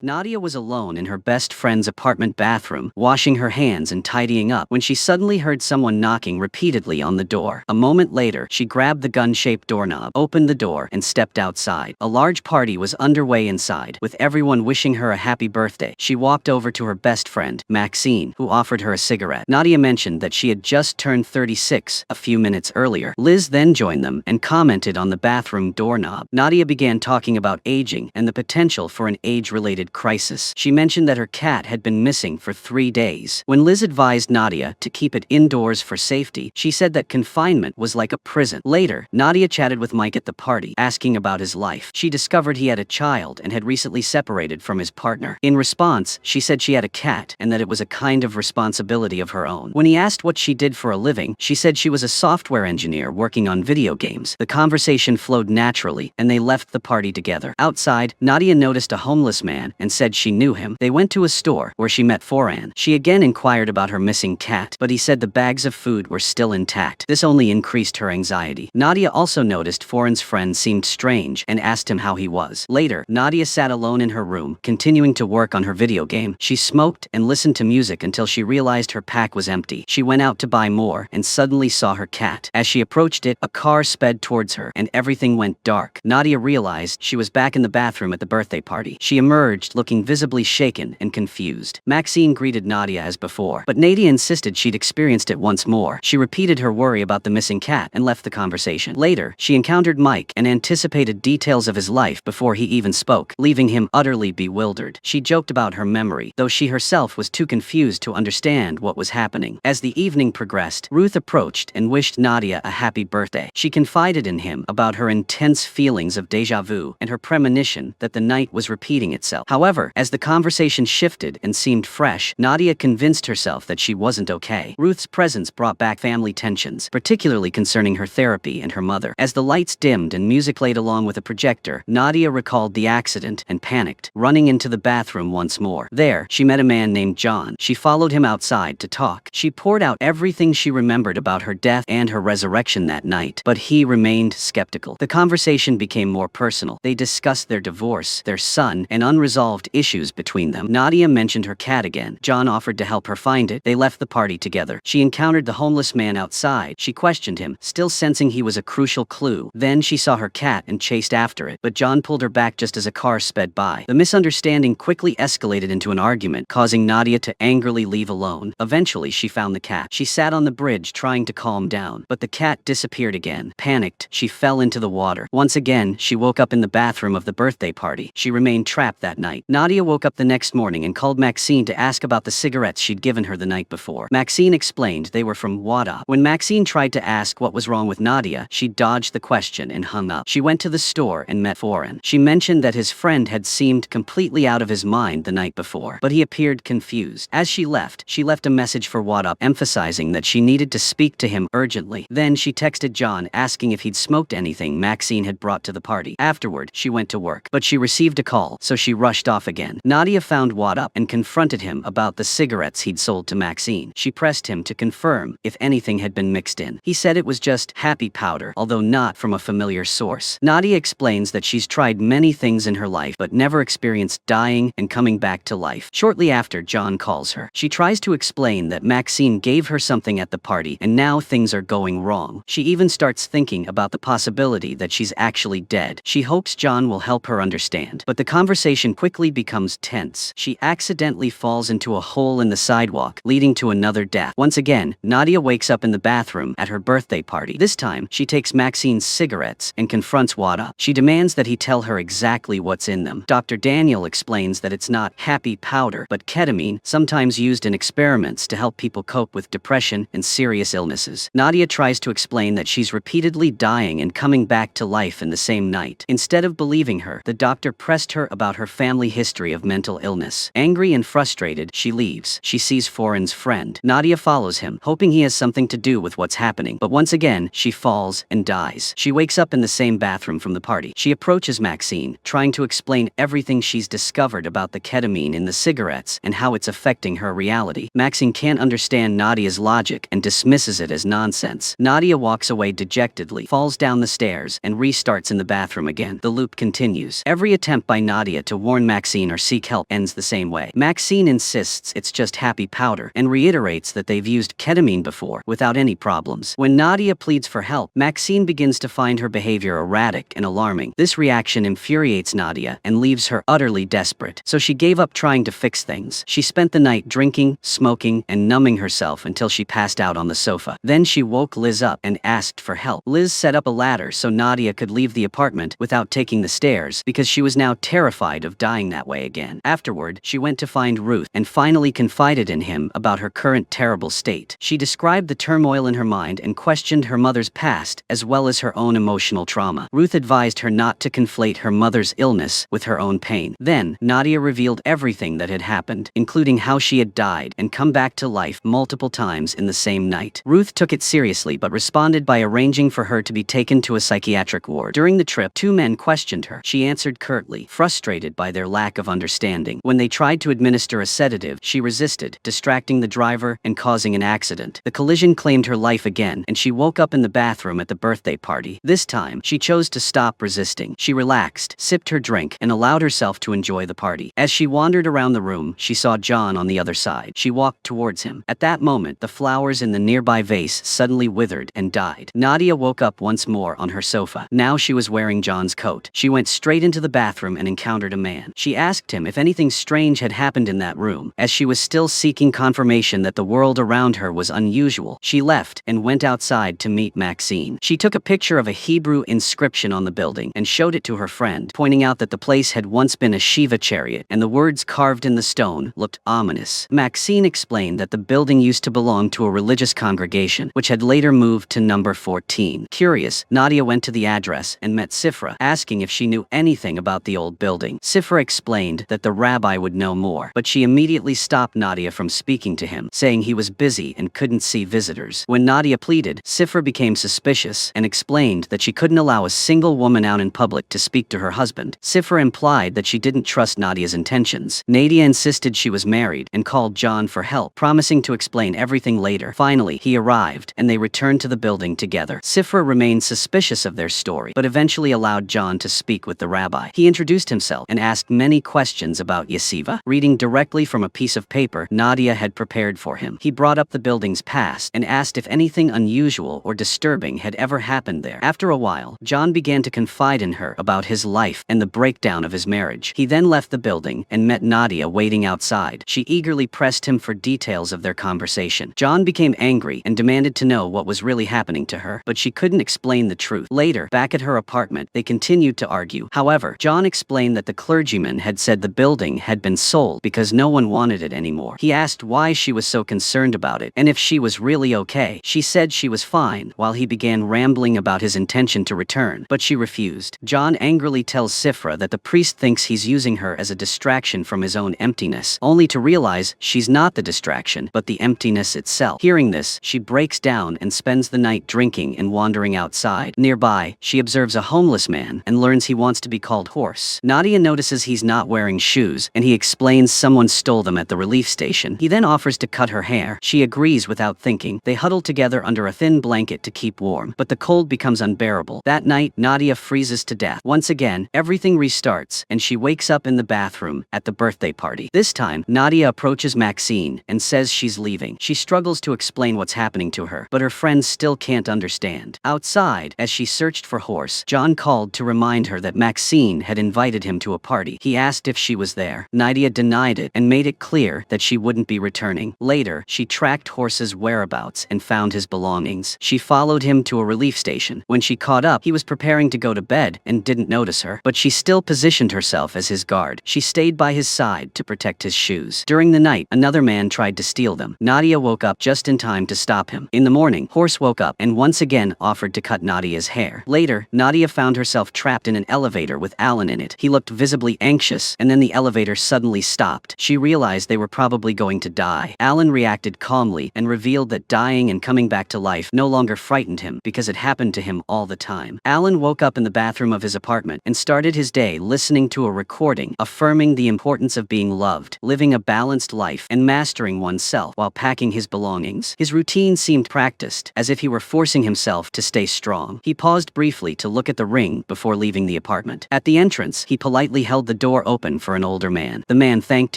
Nadia was alone in her best friend's apartment bathroom, washing her hands and tidying up, when she suddenly heard someone knocking repeatedly on the door. A moment later, she grabbed the gun-shaped doorknob, opened the door, and stepped outside. A large party was underway inside, with everyone wishing her a happy birthday. She walked over to her best friend, Maxine, who offered her a cigarette. Nadia mentioned that she had just turned 36 a few minutes earlier. Liz then joined them and commented on the bathroom doorknob. Nadia began talking about aging and the potential for an age-related crisis. She mentioned that her cat had been missing for 3 days. When Liz advised Nadia to keep it indoors for safety, she said that confinement was like a prison. Later, Nadia chatted with Mike at the party, asking about his life. She discovered he had a child and had recently separated from his partner. In response, she said she had a cat and that it was a kind of responsibility of her own. When he asked what she did for a living, she said she was a software engineer working on video games. The conversation flowed naturally, and they left the party together. Outside, Nadia noticed a homeless man and said she knew him. They went to a store where she met Foran. She again inquired about her missing cat, but he said the bags of food were still intact. This only increased her anxiety. Nadia also noticed Foran's friend seemed strange and asked him how he was. Later, Nadia sat alone in her room, continuing to work on her video game. She smoked and listened to music until she realized her pack was empty. She went out to buy more and suddenly saw her cat. As she approached it, a car sped towards her and everything went dark. Nadia realized she was back in the bathroom at the birthday party. She emerged looking visibly shaken and confused. Maxine greeted Nadia as before, but Nadia insisted she'd experienced it once more. She repeated her worry about the missing cat and left the conversation. Later, she encountered Mike and anticipated details of his life before he even spoke, leaving him utterly bewildered. She joked about her memory, though she herself was too confused to understand what was happening. As the evening progressed, Ruth approached and wished Nadia a happy birthday. She confided in him about her intense feelings of déjà vu and her premonition that the night was repeating itself. However, as the conversation shifted and seemed fresh, Nadia convinced herself that she wasn't okay. Ruth's presence brought back family tensions, particularly concerning her therapy and her mother. As the lights dimmed and music played along with a projector, Nadia recalled the accident and panicked, running into the bathroom once more. There, she met a man named John. She followed him outside to talk. She poured out everything she remembered about her death and her resurrection that night, but he remained skeptical. The conversation became more personal. They discussed their divorce, their son, and unresolved issues between them. Nadia mentioned her cat again. John offered to help her find it. They left the party together. She encountered the homeless man outside. She questioned him, still sensing he was a crucial clue. Then she saw her cat and chased after it, but John pulled her back just as a car sped by. The misunderstanding quickly escalated into an argument, causing Nadia to angrily leave alone. Eventually, she found the cat. She sat on the bridge trying to calm down, but the cat disappeared again. Panicked, she fell into the water. Once again, she woke up in the bathroom of the birthday party. She remained trapped that night. Nadia woke up the next morning and called Maxine to ask about the cigarettes she'd given her the night before. Maxine explained they were from Wada. When Maxine tried to ask what was wrong with Nadia, she dodged the question and hung up. She went to the store and met Foran. She mentioned that his friend had seemed completely out of his mind the night before, but he appeared confused. As she left a message for Wada, emphasizing that she needed to speak to him urgently. Then she texted John asking if he'd smoked anything Maxine had brought to the party. Afterward, she went to work, but she received a call, so she rushed off again. Nadia found Wada and confronted him about the cigarettes he'd sold to Maxine. She pressed him to confirm if anything had been mixed in. He said it was just happy powder, although not from a familiar source. Nadia explains that she's tried many things in her life but never experienced dying and coming back to life. Shortly after, John calls her. She tries to explain that Maxine gave her something at the party and now things are going wrong. She even starts thinking about the possibility that she's actually dead. She hopes John will help her understand, but the conversation quickly becomes tense. She accidentally falls into a hole in the sidewalk, leading to another death. Once again, Nadia wakes up in the bathroom at her birthday party. This time, she takes Maxine's cigarettes and confronts Wada. She demands that he tell her exactly what's in them. Dr. Daniel explains that it's not happy powder, but ketamine, sometimes used in experiments to help people cope with depression and serious illnesses. Nadia tries to explain that she's repeatedly dying and coming back to life in the same night. Instead of believing her, the doctor pressed her about her family history of mental illness. Angry and frustrated, she leaves. She sees Foran's friend. Nadia follows him, hoping he has something to do with what's happening, but once again, she falls and dies. She wakes up in the same bathroom from the party. She approaches Maxine, trying to explain everything she's discovered about the ketamine in the cigarettes and how it's affecting her reality. Maxine can't understand Nadia's logic and dismisses it as nonsense. Nadia walks away dejectedly, falls down the stairs, and restarts in the bathroom again. The loop continues. Every attempt by Nadia to warn Maxine or seek help ends the same way. Maxine insists it's just happy powder and reiterates that they've used ketamine before without any problems. When Nadia pleads for help, Maxine begins to find her behavior erratic and alarming. This reaction infuriates Nadia and leaves her utterly desperate, so she gave up trying to fix things. She spent the night drinking, smoking, and numbing herself until she passed out on the sofa. Then she woke Liz up and asked for help. Liz set up a ladder so Nadia could leave the apartment without taking the stairs because she was now terrified of dying that way again. Afterward, she went to find Ruth and finally confided in him about her current terrible state. She described the turmoil in her mind and questioned her mother's past as well as her own emotional trauma. Ruth advised her not to conflate her mother's illness with her own pain. Then, Nadia revealed everything that had happened, including how she had died and come back to life multiple times in the same night. Ruth took it seriously but responded by arranging for her to be taken to a psychiatric ward. During the trip, two men questioned her. She answered curtly, frustrated by their lack of understanding. When they tried to administer a sedative, she resisted, distracting the driver and causing an accident. The collision claimed her life again, and she woke up in the bathroom at the birthday party. This time, she chose to stop resisting. She relaxed, sipped her drink, and allowed herself to enjoy the party. As she wandered around the room, she saw John on the other side. She walked towards him. At that moment, the flowers in the nearby vase suddenly withered and died. Nadia woke up once more on her sofa. Now she was wearing John's coat. She went straight into the bathroom and encountered a man. She asked him if anything strange had happened in that room. As she was still seeking confirmation that the world around her was unusual, she left and went outside to meet Maxine. She took a picture of a Hebrew inscription on the building and showed it to her friend, pointing out that the place had once been a Shiva chariot and the words carved in the stone looked ominous. Maxine explained that the building used to belong to a religious congregation, which had later moved to number 14. Curious, Nadia went to the address and met Sifra, asking if she knew anything about the old building. Sifra explained that the rabbi would know more, but she immediately stopped Nadia from speaking to him, saying he was busy and couldn't see visitors. When Nadia pleaded, Sifra became suspicious and explained that she couldn't allow a single woman out in public to speak to her husband. Sifra implied that she didn't trust Nadia's intentions. Nadia insisted she was married and called John for help, promising to explain everything later. Finally, he arrived, and they returned to the building together. Sifra remained suspicious of their story, but eventually allowed John to speak with the rabbi. He introduced himself and asked many questions about Yeshiva. Reading directly from a piece of paper Nadia had prepared for him, he brought up the building's past and asked if anything unusual or disturbing had ever happened there. After a while, John began to confide in her about his life and the breakdown of his marriage. He then left the building and met Nadia waiting outside. She eagerly pressed him for details of their conversation. John became angry and demanded to know what was really happening to her, but she couldn't explain the truth. Later, back at her apartment, they continued to argue. However, John explained that the clergyman had said the building had been sold because no one wanted it anymore. He asked why she was so concerned about it and if she was really okay. She said she was fine, while he began rambling about his intention to return, but she refused. John angrily tells Sifra that the priest thinks he's using her as a distraction from his own emptiness, only to realize she's not the distraction, but the emptiness itself. Hearing this, she breaks down and spends the night drinking and wandering outside. Nearby, she observes a homeless man and learns he wants to be called Horse. Nadia notices he's not wearing shoes, and he explains someone stole them at the relief station. He then offers to cut her hair. She agrees without thinking. They huddle together under a thin blanket to keep warm, but the cold becomes unbearable. That night, Nadia freezes to death. Once again, everything restarts, and she wakes up in the bathroom at the birthday party. This time, Nadia approaches Maxine and says she's leaving. She struggles to explain what's happening to her, but her friends still can't understand. Outside, as she searched for Horse, John called to remind her that Maxine had invited him to a party. He asked if she was there. Nadia denied it and made it clear that she wouldn't be returning. Later, she tracked Horse's whereabouts and found his belongings. She followed him to a relief station. When she caught up, he was preparing to go to bed and didn't notice her, but she still positioned herself as his guard. She stayed by his side to protect his shoes. During the night, another man tried to steal them. Nadia woke up just in time to stop him. In the morning, Horse woke up and once again offered to cut Nadia's hair. Later, Nadia found herself trapped in an elevator with Alan in it. He looked visibly anxious, and then the elevator suddenly stopped. She realized they were probably going to die. Alan reacted calmly and revealed that dying and coming back to life no longer frightened him because it happened to him all the time. Alan woke up in the bathroom of his apartment and started his day listening to a recording affirming the importance of being loved, living a balanced life, and mastering oneself while packing his belongings. His routine seemed practiced, as if he were forcing himself to stay strong. He paused briefly to look at the ring before leaving the apartment. At the entrance, he politely held the door open for an older man. The man thanked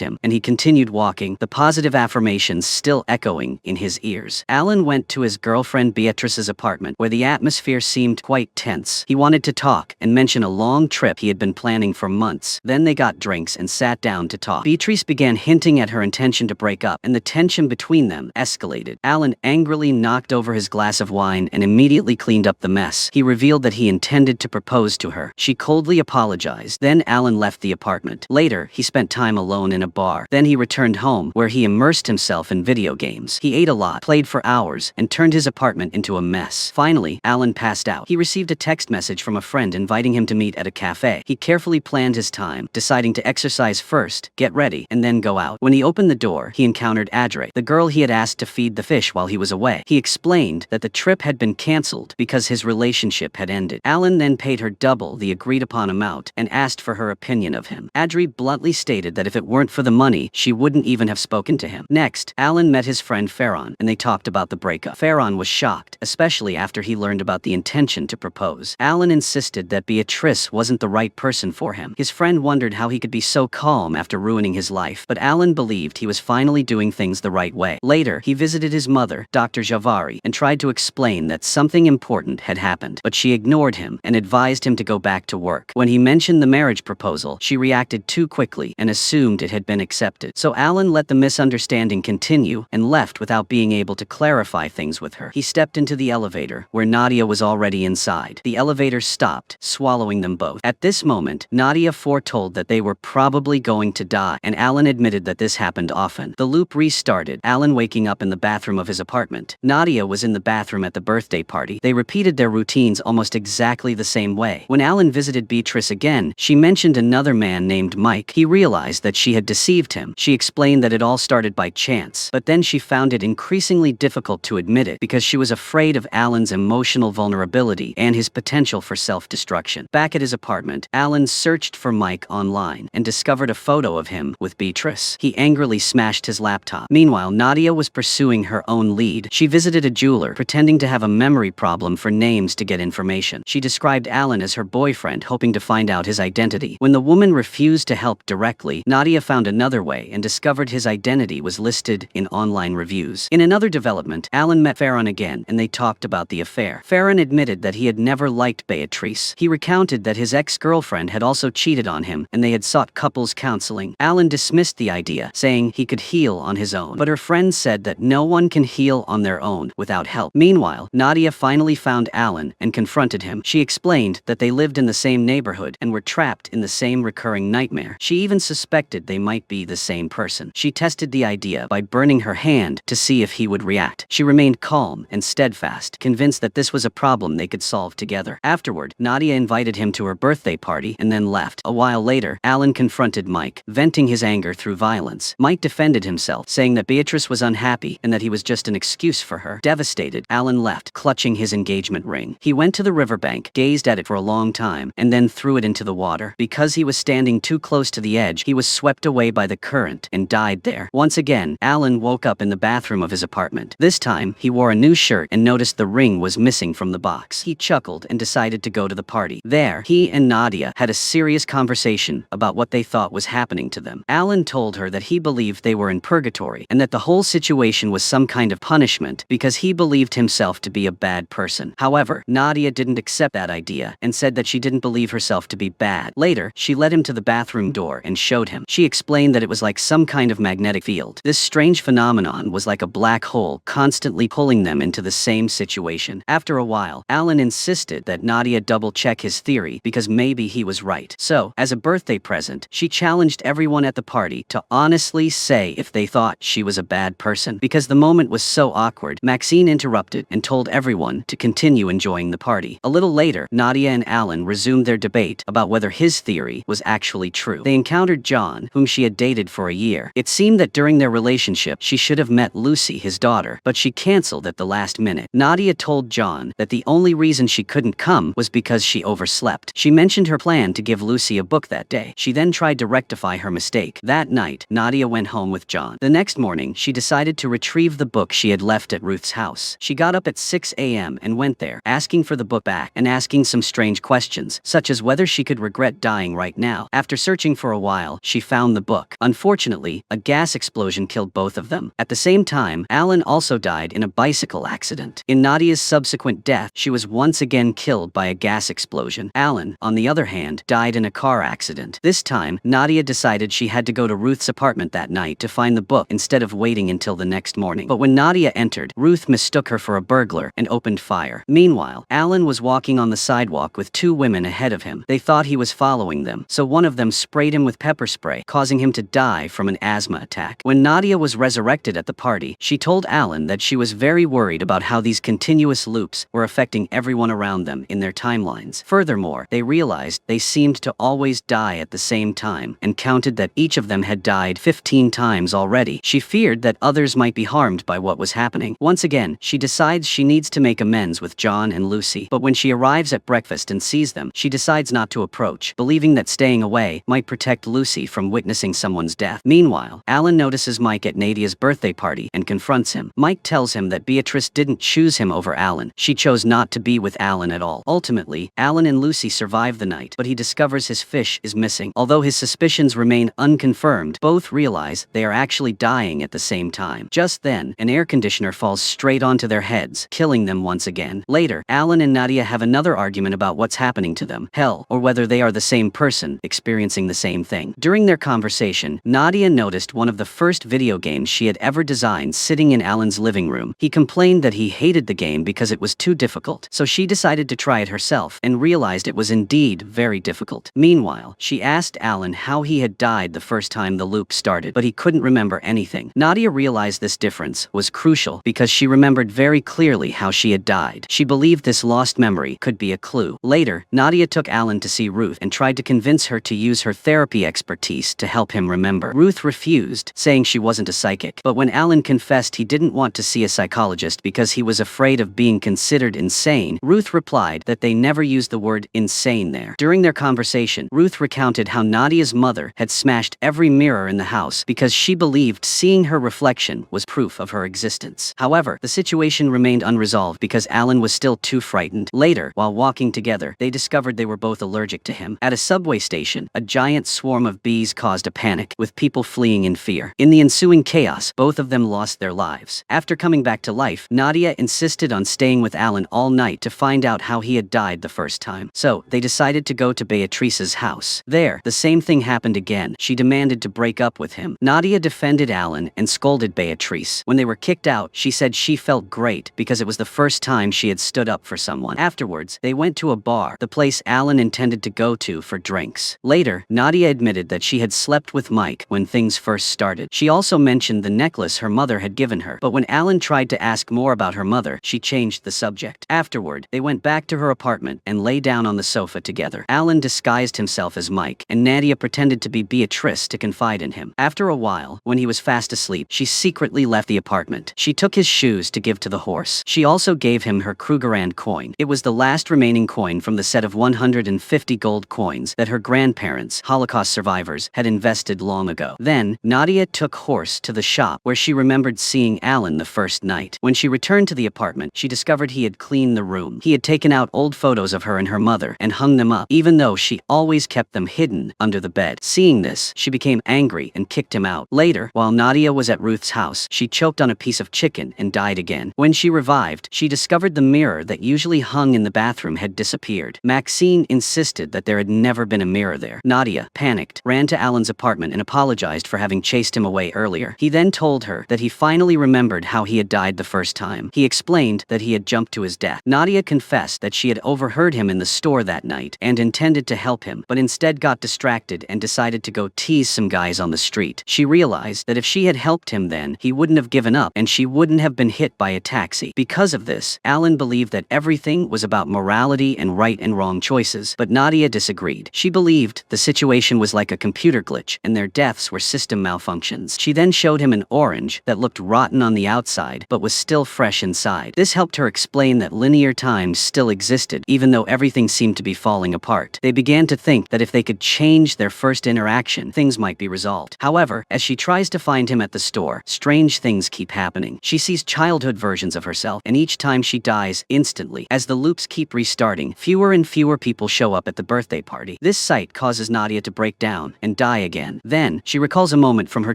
him, and he continued walking, the positive affirmations still echoing in his ears. Alan went to his girlfriend Beatrice's apartment, where the atmosphere seemed quite tense. He wanted to talk and mention a long trip he had been planning for months. Then they got drinks and sat down to talk. Beatrice began hinting at her intention to break up, and the tension between them escalated. Alan angrily knocked over his glass of wine and immediately cleaned up the mess. He revealed that he intended to propose to her. She coldly apologized. Then Alan left the apartment. Later, he spent time alone in a bar. Then he returned home, where he immersed himself in video games. He ate a lot, played for hours, and turned his apartment into a mess. Finally, Alan passed out. He received a text message from a friend inviting him to meet at a cafe. He carefully planned his time, deciding to exercise first, get ready, and then go out. When he opened the door, he encountered Adre, the girl he had asked to feed the fish while he was away. He explained that the trip had been cancelled because his relationship had ended. Alan then paid her double the agreed-upon amount and asked for her opinion of him. Adre bluntly stated that if it weren't for the money, she wouldn't even have spoken to him. Next, Alan met his friend Farron, and they talked about the breakup. Farron was shocked, especially after he learned about the intention to propose. Alan insisted that Beatrice wasn't the right person for him. His friend wondered how he could be so calm after ruining his life, but Alan believed he was finally doing things the right way. Later, he visited his mother, Dr. Javari, and tried to explain that something important had happened, but she ignored him and advised him to go back to work. When he mentioned the marriage proposal, she reacted too quickly and assumed it had been accepted. So Alan let the misunderstanding continue and left without being able to clarify things with her. He stepped into the elevator, where Nadia was already inside. The elevator stopped, swallowing them both. At this moment, Nadia foretold that they were probably going to die, and Alan admitted that this happened often. The loop restarted, Alan waking up in the bathroom of his apartment. Nadia was in the bathroom at the birthday party. They repeated their routines almost exactly the same way. When Alan visited Beatrice again, she mentioned another man named Mike. He realized that she had deceived him. She explained that it all started by chance, but then she found it increasingly difficult to admit it because she was afraid of Alan's emotional vulnerability and his potential for self-destruction. Back at his apartment, Alan searched for Mike online and discovered a photo of him with Beatrice. He angrily smashed his laptop. Meanwhile, Nadia was pursuing her own lead. She visited a jeweler, pretending to have a memory problem for names to get information. She described Alan as her boyfriend, hoping to find out his identity. When the woman refused to help directly, Nadia found another way and discovered his identity was listed in online reviews. In another development, Alan met Farron again, and they talked about the affair. Farron admitted that he had never liked Beatrice. He recounted that his ex-girlfriend had also cheated on him, and they had sought couples counseling. Alan dismissed the idea, saying he could heal on his own, but her friend said that no one can heal on their own without help. Meanwhile, Nadia finally found Alan and confronted him. She explained that they lived in the same neighborhood and were trapped in the same recurring nightmare. She even suspected they might be the same person. She tested the idea by burning her hand to see if he would react. She remained calm and steadfast, convinced that this was a problem they could solve together. Afterward, Nadia invited him to her birthday party and then left. A while later, Alan confronted Mike, venting his anger through violence. Mike defended himself, saying that Beatrice was unhappy and that he was just an excuse for her. Devastated, Alan left, clutching his engagement ring. He went to the riverbank, gazed at it for a long time, and then threw it into the water. Because he was standing too close to the edge, he was swept away by the current and died there. Once again, Alan woke up in the bathroom of his apartment. This time, he wore a new shirt and noticed the ring was missing from the box. He chuckled and decided to go to the party. There, he and Nadia had a serious conversation about what they thought was happening to them. Alan told her that he believed they were in purgatory and that the whole situation was some kind of punishment because he believed himself to be a bad person. However, Nadia didn't accept that idea and said that she didn't believe herself to be bad. Later, she led him to the bathroom door and showed him. She explained that it was like some kind of magnetic field. This strange phenomenon was like a black hole constantly pulling them into the same situation. After a while, Alan insisted that Nadia double-check his theory because maybe he was right. So, as a birthday present, she challenged everyone at the party to honestly say if they thought she was a bad person. Because the moment was so awkward, Maxine interrupted and told everyone to continue enjoying the party. A little later, Nadia and Alan resumed their debate about whether his theory was actually true. They encountered John, whom she had dated for a year. It seemed that during their relationship, she should have met Lucy, his daughter, but she canceled at the last minute. Nadia told John that the only reason she couldn't come was because she overslept. She mentioned her plan to give Lucy a book that day. She then tried to rectify her mistake. That night, Nadia went home with John. The next morning, she decided to retrieve the book she had left at Ruth's house. She got up at 6 a.m. and went there, asking for the book back and asking some strange questions, such as whether she could regret dying right now. now. After searching for a while, she found the book. Unfortunately, a gas explosion killed both of them. At the same time, Alan also died in a bicycle accident. In Nadia's subsequent death, she was once again killed by a gas explosion. Alan, on the other hand, died in a car accident. This time, Nadia decided she had to go to Ruth's apartment that night to find the book instead of waiting until the next morning. But when Nadia entered, Ruth mistook her for a burglar and opened fire. Meanwhile, Alan was walking on the sidewalk with two women ahead of him. They thought he was following them, so one of them sprayed him with pepper spray, causing him to die from an asthma attack. When Nadia was resurrected at the party, she told Alan that she was very worried about how these continuous loops were affecting everyone around them in their timelines. Furthermore, they realized they seemed to always die at the same time and counted that each of them had died 15 times already. She feared that others might be harmed by what was happening. Once again, she decides she needs to make amends with John and Lucy, but when she arrives at breakfast and sees them, she decides not to approach, believing that staying away might protect Lucy from witnessing someone's death. Meanwhile, Alan notices Mike at Nadia's birthday party and confronts him. Mike tells him that Beatrice didn't choose him over Alan. She chose not to be with Alan at all. Ultimately, Alan and Lucy survive the night, but he discovers his fish is missing. Although his suspicions remain unconfirmed, both realize they are actually dying at the same time. Just then, an air conditioner falls straight onto their heads, killing them once again. Later, Alan and Nadia have another argument about what's happening to them, hell, or whether they are the same person, experiencing the same thing. During their conversation, Nadia noticed one of the first video games she had ever designed sitting in Alan's living room. He complained that he hated the game because it was too difficult, so she decided to try it herself and realized it was indeed very difficult. Meanwhile, she asked Alan how he had died the first time the loop started, but he couldn't remember anything. Nadia realized this difference was crucial because she remembered very clearly how she had died. She believed this lost memory could be a clue. Later, Nadia took Alan to see Ruth and tried to convince her to use her therapy expertise to help him remember. Ruth refused, saying she wasn't a psychic. But when Alan confessed he didn't want to see a psychologist because he was afraid of being considered insane, Ruth replied that they never used the word insane there. During their conversation, Ruth recounted how Nadia's mother had smashed every mirror in the house because she believed seeing her reflection was proof of her existence. However, the situation remained unresolved because Alan was still too frightened. Later, while walking together, they discovered they were both allergic to him. At a subway station, a giant swarm of bees caused a panic, with people fleeing in fear. In the ensuing chaos, both of them lost their lives. After coming back to life, Nadia insisted on staying with Alan all night to find out how he had died the first time. So, they decided to go to Beatrice's house. There, the same thing happened again. She demanded to break up with him. Nadia defended Alan and scolded Beatrice. When they were kicked out, she said she felt great because it was the first time she had stood up for someone. Afterwards, they went to a bar, the place Alan intended to go to for drinks. Later, Nadia admitted that she had slept with Mike when things first started. She also mentioned the necklace her mother had given her, but when Alan tried to ask more about her mother, she changed the subject. Afterward, they went back to her apartment and lay down on the sofa together. Alan disguised himself as Mike, and Nadia pretended to be Beatrice to confide in him. After a while, when he was fast asleep, she secretly left the apartment. She took his shoes to give to the horse. She also gave him her Krugerrand coin. It was the last remaining coin from the set of 150 gold coins that her grandparents, Holocaust survivors, had invested long ago. Then, Nadia took Horse to the shop where she remembered seeing Alan the first night. When she returned to the apartment, she discovered he had cleaned the room. He had taken out old photos of her and her mother and hung them up, even though she always kept them hidden under the bed. Seeing this, she became angry and kicked him out. Later, while Nadia was at Ruth's house, she choked on a piece of chicken and died again. When she revived, she discovered the mirror that usually hung in the bathroom had disappeared. Maxine insisted that there had never been a mirror there. Nadia, panicked, ran to Alan's apartment and apologized for having chased him away earlier. He then told her that he finally remembered how he had died the first time. He explained that he had jumped to his death. Nadia confessed that she had overheard him in the store that night and intended to help him, but instead got distracted and decided to go tease some guys on the street. She realized that if she had helped him then, he wouldn't have given up and she wouldn't have been hit by a taxi. Because of this, Alan believed that everything was about morality and right and wrong choices, but Nadia disagreed. She believed the situation was like a computer glitch and their deaths were system malfunctions. She then showed him an orange that looked rotten on the outside but was still fresh inside. This helped her explain that linear time still existed even though everything seemed to be falling apart. They began to think that if they could change their first interaction, things might be resolved. However, as she tries to find him at the store, strange things keep happening. She sees childhood versions of herself, and each time she dies instantly. As the loops keep restarting, fewer and fewer people show up at the birthday party. This sight sight causes Nadia to break down and die again. Then, she recalls a moment from her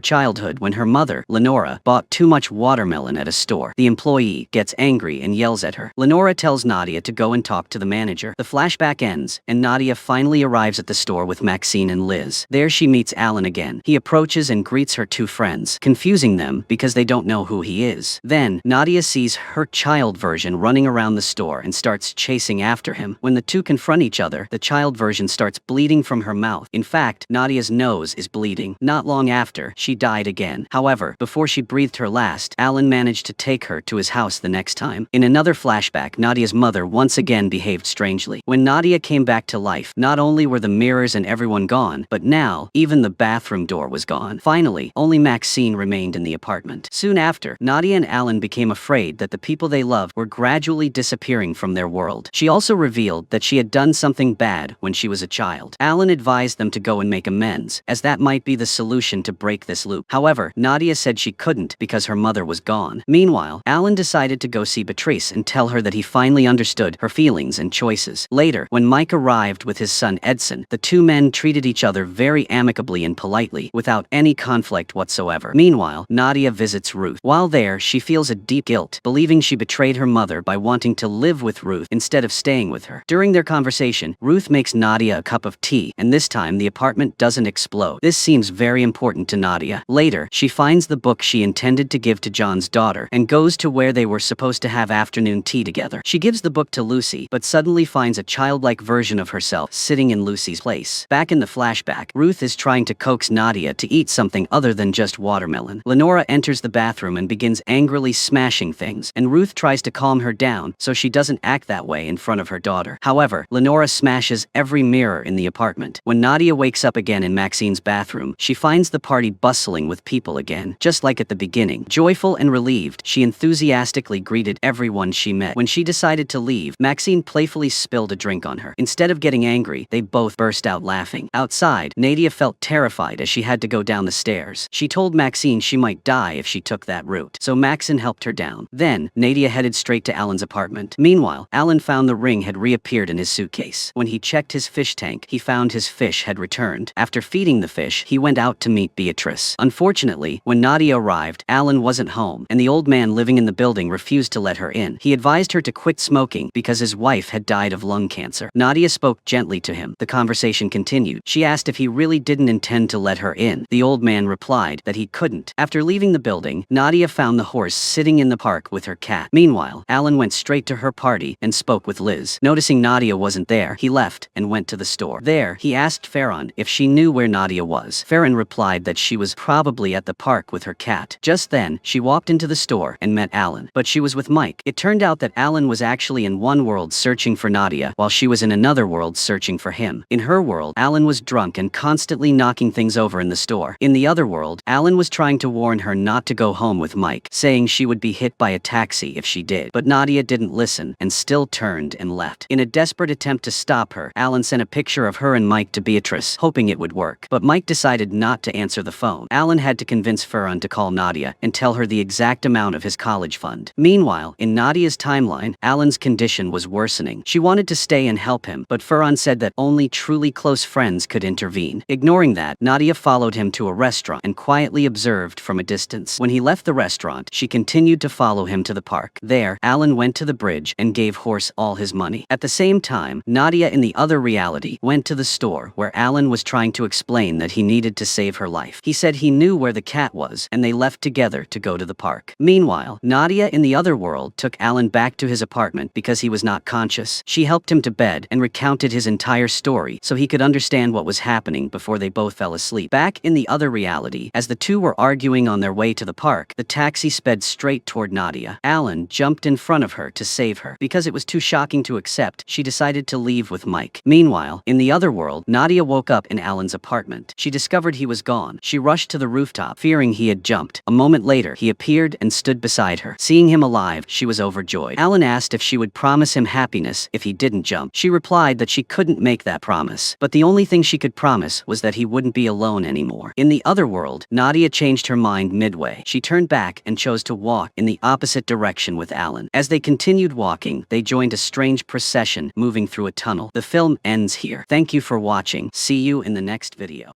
childhood when her mother, Lenora, bought too much watermelon at a store. The employee gets angry and yells at her. Lenora tells Nadia to go and talk to the manager. The flashback ends, and Nadia finally arrives at the store with Maxine and Liz. There she meets Alan again. He approaches and greets her two friends, confusing them because they don't know who he is. Then, Nadia sees her child version running around the store and starts chasing after him. When the two confront each other, the child version starts bleeding from her mouth. In fact, Nadia's nose is bleeding. Not long after, she died again. However, before she breathed her last, Alan managed to take her to his house the next time. In another flashback, Nadia's mother once again behaved strangely. When Nadia came back to life, not only were the mirrors and everyone gone, but now, even the bathroom door was gone. Finally, only Maxine remained in the apartment. Soon after, Nadia and Alan became afraid that the people they loved were gradually disappearing from their world. She also revealed that she had done something bad when she was a child. Alan advised them to go and make amends, as that might be the solution to break this loop. However, Nadia said she couldn't because her mother was gone. Meanwhile, Alan decided to go see Beatrice and tell her that he finally understood her feelings and choices. Later, when Mike arrived with his son Edson, the two men treated each other very amicably and politely, without any conflict whatsoever. Meanwhile, Nadia visits Ruth. While there, she feels a deep guilt, believing she betrayed her mother by wanting to live with Ruth instead of staying with her. During their conversation, Ruth makes Nadia a cup of tea, and this time the apartment doesn't explode. This seems very important to Nadia. Later, she finds the book she intended to give to John's daughter and goes to where they were supposed to have afternoon tea together. She gives the book to Lucy, but suddenly finds a childlike version of herself sitting in Lucy's place. Back in the flashback, Ruth is trying to coax Nadia to eat something other than just watermelon. Lenora enters the bathroom and begins angrily smashing things, and Ruth tries to calm her down so she doesn't act that way in front of her daughter. However, Lenora smashes every mirror in the apartment. When Nadia wakes up again in Maxine's bathroom, she finds the party bustling with people again, just like at the beginning. Joyful and relieved, she enthusiastically greeted everyone she met. When she decided to leave, Maxine playfully spilled a drink on her. Instead of getting angry, they both burst out laughing. Outside, Nadia felt terrified as she had to go down the stairs. She told Maxine she might die if she took that route, so Maxine helped her down. Then, Nadia headed straight to Alan's apartment. Meanwhile, Alan found the ring had reappeared in his suitcase. When he checked his fish tank, he found his fish had returned. After feeding the fish, he went out to meet Beatrice. Unfortunately, when Nadia arrived, Alan wasn't home, and the old man living in the building refused to let her in. He advised her to quit smoking because his wife had died of lung cancer. Nadia spoke gently to him. The conversation continued. She asked if he really didn't intend to let her in. The old man replied that he couldn't. After leaving the building, Nadia found the horse sitting in the park with her cat. Meanwhile, Alan went straight to her party and spoke with Liz. Noticing Nadia wasn't there, he left and went to the store. There, he asked Farron if she knew where Nadia was. Farron replied that she was probably at the park with her cat. Just then, she walked into the store and met Alan, but she was with Mike. It turned out that Alan was actually in one world searching for Nadia, while she was in another world searching for him. In her world, Alan was drunk and constantly knocking things over in the store. In the other world, Alan was trying to warn her not to go home with Mike, saying she would be hit by a taxi if she did. But Nadia didn't listen and still turned and left. In a desperate attempt to stop her, Alan sent a picture of her and Mike to Beatrice, hoping it would work. But Mike decided not to answer the phone. Alan had to convince Farron to call Nadia and tell her the exact amount of his college fund. Meanwhile, in Nadia's timeline, Alan's condition was worsening. She wanted to stay and help him, but Farron said that only truly close friends could intervene. Ignoring that, Nadia followed him to a restaurant and quietly observed from a distance. When he left the restaurant, she continued to follow him to the park. There, Alan went to the bridge and gave Horse all his money. At the same time, Nadia in the other reality went to the store where Alan was trying to explain that he needed to save her life. He said he knew where the cat was, and they left together to go to the park. Meanwhile, Nadia in the other world took Alan back to his apartment because he was not conscious. She helped him to bed and recounted his entire story so he could understand what was happening before they both fell asleep. Back in the other reality, as the two were arguing on their way to the park, the taxi sped straight toward Nadia. Alan jumped in front of her to save her. Because it was too shocking to accept, she decided to leave with Mike. Meanwhile, in the other world, Nadia woke up in Alan's apartment. She discovered he was gone. She rushed to the rooftop, fearing he had jumped. A moment later, he appeared and stood beside her. Seeing him alive, she was overjoyed. Alan asked if she would promise him happiness if he didn't jump. She replied that she couldn't make that promise, but the only thing she could promise was that he wouldn't be alone anymore. In the other world, Nadia changed her mind midway. She turned back and chose to walk in the opposite direction with Alan. As they continued walking, they joined a strange procession moving through a tunnel. The film ends here. Thank you Thank you for watching. See you in the next video.